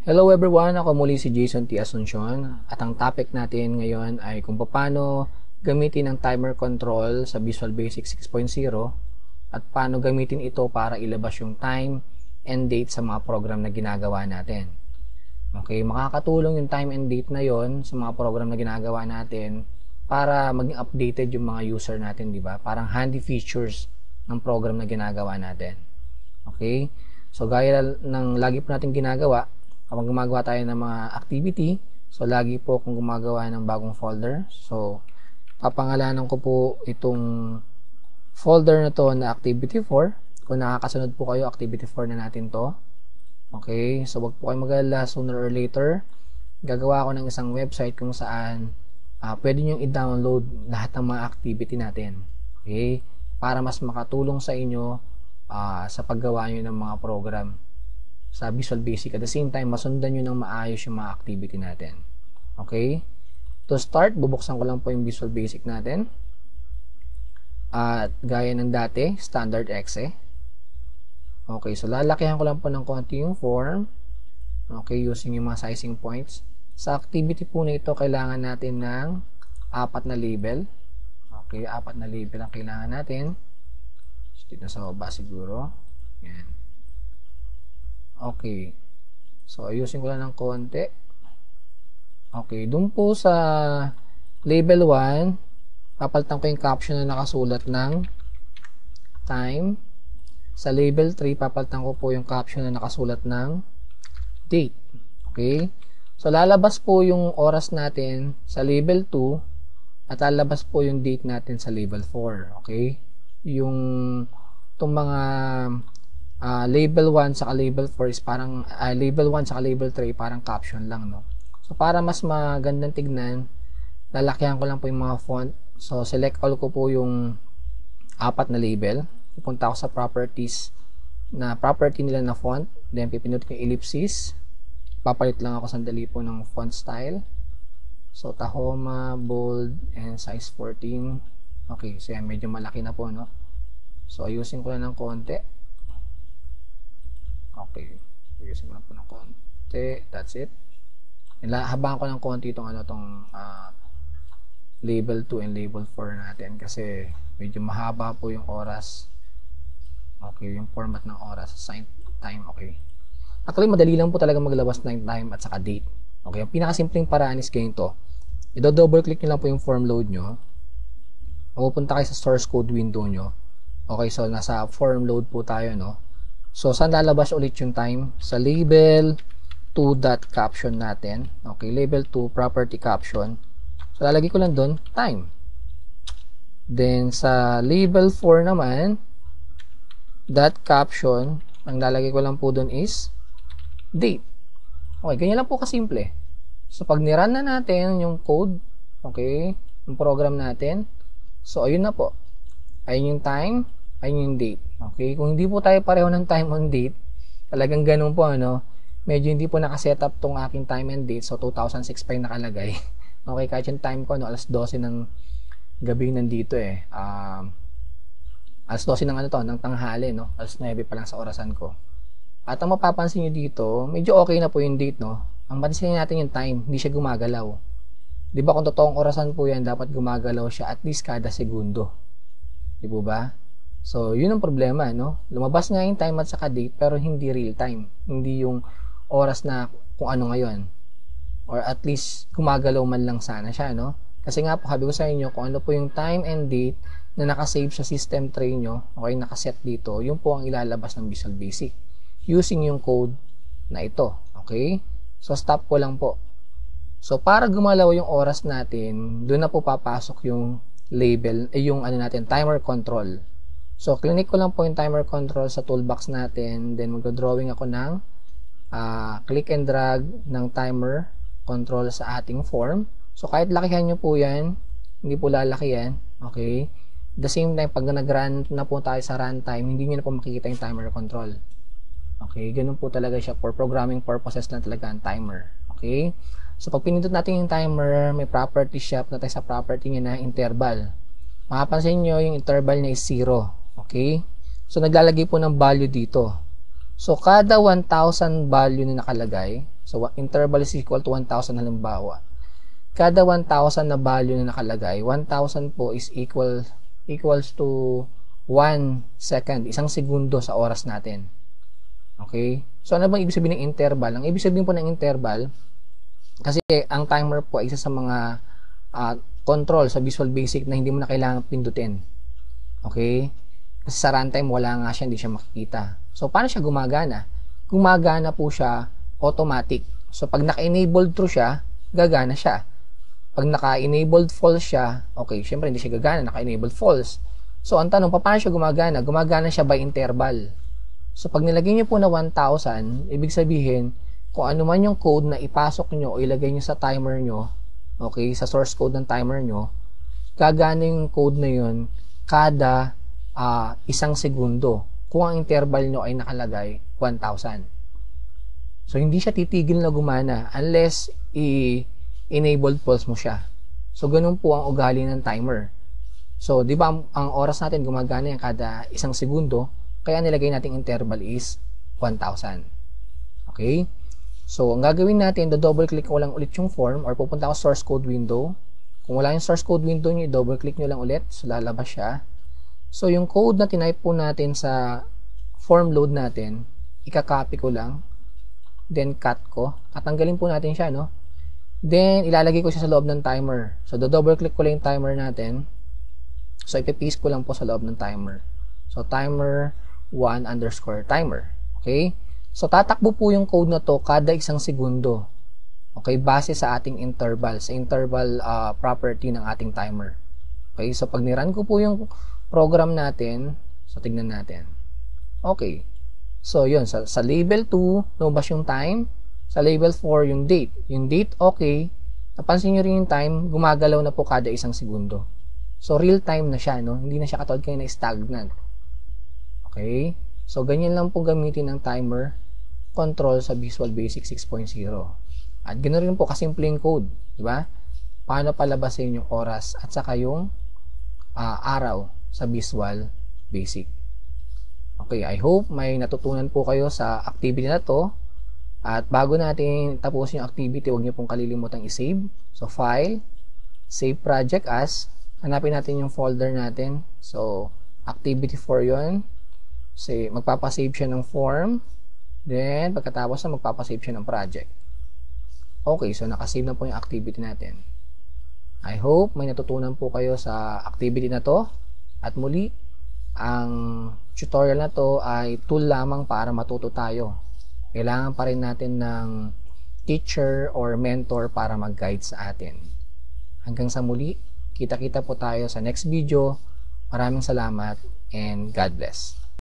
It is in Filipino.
Hello everyone, ako muli si Jason T. Asuncion at ang topic natin ngayon ay kung paano gamitin ang timer control sa Visual Basic 6.0 at paano gamitin ito para ilabas yung time and date sa mga program na ginagawa natin. Okay, makakatulong yung time and date na yon sa mga program na ginagawa natin para maging updated yung mga user natin, di ba? Parang handy features ng program na ginagawa natin. Okay? So, gaya ng lagi po natin ginagawa, kapag gumagawa tayo ng mga activity, so lagi po akong gumagawa ng bagong folder. So, papangalanan ko po itong folder na to na activity 4. Kung nakakasunod po kayo, activity 4 na natin to. Okay, so wag po kayo mag-alala, sooner or later, gagawa ako ng isang website kung saan pwede nyo i-download lahat ng mga activity natin. Okay, para mas makatulong sa inyo sa paggawa nyo ng mga program sa Visual Basic. At the same time, masundan nyo ng maayos yung mga activity natin. Okay? To start, bubuksan ko lang po yung Visual Basic natin. At gaya ng dati, standard exe. Okay, so lalakihan ko lang po ng konti yung form. Okay, using yung mga sizing points. Sa activity po na ito, kailangan natin ng 4 na label. Okay, 4 na label ang kailangan natin. So, dito sa baba siguro. Yan. Okay. So, ayusin ko lang ng konti. Okay. Doon po sa label 1, papalitan ko yung caption na nakasulat ng time. Sa label 3, papalitan ko po yung caption na nakasulat ng date. Okay. So, lalabas po yung oras natin sa label 2 at lalabas po yung date natin sa label 4. Okay. Itong mga label 1 saka label 4 is parang label 1 saka label 3 parang caption lang, no? So para mas magandang tignan, lalakihan ko lang po yung mga font. So select all ko po yung 4 na label. Pupunta ako sa properties na property nila na font, then pipindot ko yung ellipsis. Papalit lang ako sandali po ng font style. So Tahoma, bold, and size 14. Okay, so yan, medyo malaki na po, no? So ayusin ko lang ng konti. Okay, ayusin ko lang po ng konti. That's it. Habahan ko ng konti itong label 2 and label 4 natin kasi medyo mahaba po yung oras. Okay, yung format ng oras, assign time. Okay. Actually, madali lang po talaga maglabas ng time at saka date. Okay, ang pinakasimpleng paraan is ganito. I-double click nyo lang po yung form load nyo. Pupunta kayo sa source code window nyo. Okay, so nasa form load po tayo, no? So, saan lalabas ulit yung time? Sa label 2.caption natin. Okay, label 2, property caption. So, lalagay ko lang doon, time. Then, sa label 4 naman, dot caption, ang lalagay ko lang po doon is date. Okay, ganyan lang po kasimple. So, pag nirun na natin yung code, okay, yung program natin, so, ayun na po. Ayun yung time, ayun yung date. Okay, kung hindi po tayo pareho ng time on date, talagang ganun po, ano, medyo hindi po nakasetup tong aking time and date, so 2006 pa yung nakalagay. Okay, kahit yung time ko, no, alas 12 ng gabi nandito alas 12 ng ng tanghali, no, alas 9 pa lang sa orasan ko. At ang mapapansin nyo dito, medyo okay na po yung date, no. Ang pansin natin yung time, hindi siya gumagalaw. Di ba kung totoong orasan po yan, dapat gumagalaw siya at least kada segundo. Di po ba? So, yun ang problema, no? Lumabas nga yung time at saka date, pero hindi real time. Hindi yung oras na kung ano ngayon. Or at least, gumagalaw man lang sana siya, no? Kasi nga po, sabi ko sa inyo, kung ano po yung time and date na nakasave sa system tray nyo, okay, nakaset dito, yun po ang ilalabas ng Visual Basic. Using yung code na ito, okay? So, stop ko lang po. So, para gumalaw yung oras natin, doon na po papasok yung label, yung natin, timer control. So, click ko lang po yung timer control sa toolbox natin. Then, mag-drawing ako ng click and drag ng timer control sa ating form. So, kahit lakihan nyo po yan, hindi po lalaki yan. Okay? At the same time, pag nag-run na po tayo sa runtime, hindi nyo na po makikita yung timer control. Okay? Ganun po talaga siya. For programming purposes na talaga ang timer. Okay? So, pag pinindot natin yung timer, may property siya. Punta tayo sa property niya na interval. Makapansin nyo, yung interval niya is 0. Okay? So, naglalagay po ng value dito. So, kada 1,000 value na nakalagay, so interval is equal to 1,000 halimbawa. Kada 1,000 na value na nakalagay, 1,000 po is equals to 1 second, isang segundo sa oras natin. Okay? So, ano bang ibig sabihin ng interval? Ang ibig sabihin po ng interval, kasi ang timer po ay isa sa mga control sa Visual Basic na hindi mo na kailangan pindutin. Okay? Kasi sa runtime, wala nga siya, hindi siya makikita. So, paano siya gumagana? Gumagana po siya automatic. So, pag naka-enabled true siya, gagana siya. Pag naka-enabled false siya, okay, syempre hindi siya gagana, naka-enabled false. So, ang tanong, paano siya gumagana? Gumagana siya by interval. So, pag nilagay niyo po na 1,000, ibig sabihin, kung ano man yung code na ipasok nyo o ilagay nyo sa timer nyo, okay, sa source code ng timer nyo, gagana yung code na yun kada isang segundo kung ang interval nyo ay nakalagay 1,000. So, hindi siya titigil na gumana unless i-enabled false mo siya. So, ganun po ang ugali ng timer. So, di ba ang oras natin gumagana yan kada isang segundo, kaya nilagay nating interval is 1,000. Okay? So, ang gagawin natin, double click ko lang ulit yung form or pupunta ako sa source code window. Kung wala yung source code window nyo, double click nyo lang ulit. So, lalabas siya. So, yung code na tinype po natin sa form load natin, ika-copy ko lang. Then, cut ko. Tatanggalin po natin siya, no? Then, ilalagay ko siya sa loob ng timer. So, double click ko lang yung timer natin. So, ipipaste ko lang po sa loob ng timer. So, timer 1_timer. Okay? So, tatakbo po yung code na to kada isang segundo. Okay? Base sa ating interval. Sa interval property ng ating timer. Okay? So, pag nirun ko po yung program natin, so, tignan natin. Okay. So, yun. Sa label 2, lumabas yung time. Sa label 4, yung date. Yung date, okay. Napansin nyo rin yung time, gumagalaw na po kada isang segundo. So, real time na siya, no? Hindi na siya katulad kayo na stagnant. Okay? So, ganyan lang po gamitin ng timer control sa Visual Basic 6.0. At ganoon rin po kasimpleng code. Diba? Paano palabasin yung oras at saka yung araw sa Visual Basic. Okay, I hope may natutunan po kayo sa activity na to. At bago natin tapusin yung activity, huwag niyo pong kalilimutang i-save. So, File, Save Project As. Hanapin natin yung folder natin. So, Activity 4 yun. Say, magpapasave siya ng form. Then, pagkatapos na magpapasave siya ng project. Okay, so nakasave na po yung activity natin. I hope may natutunan po kayo sa activity na to. At muli, ang tutorial na to ay tool lamang para matuto tayo. Kailangan pa rin natin ng teacher or mentor para mag-guide sa atin. Hanggang sa muli, kita-kita po tayo sa next video. Maraming salamat and God bless.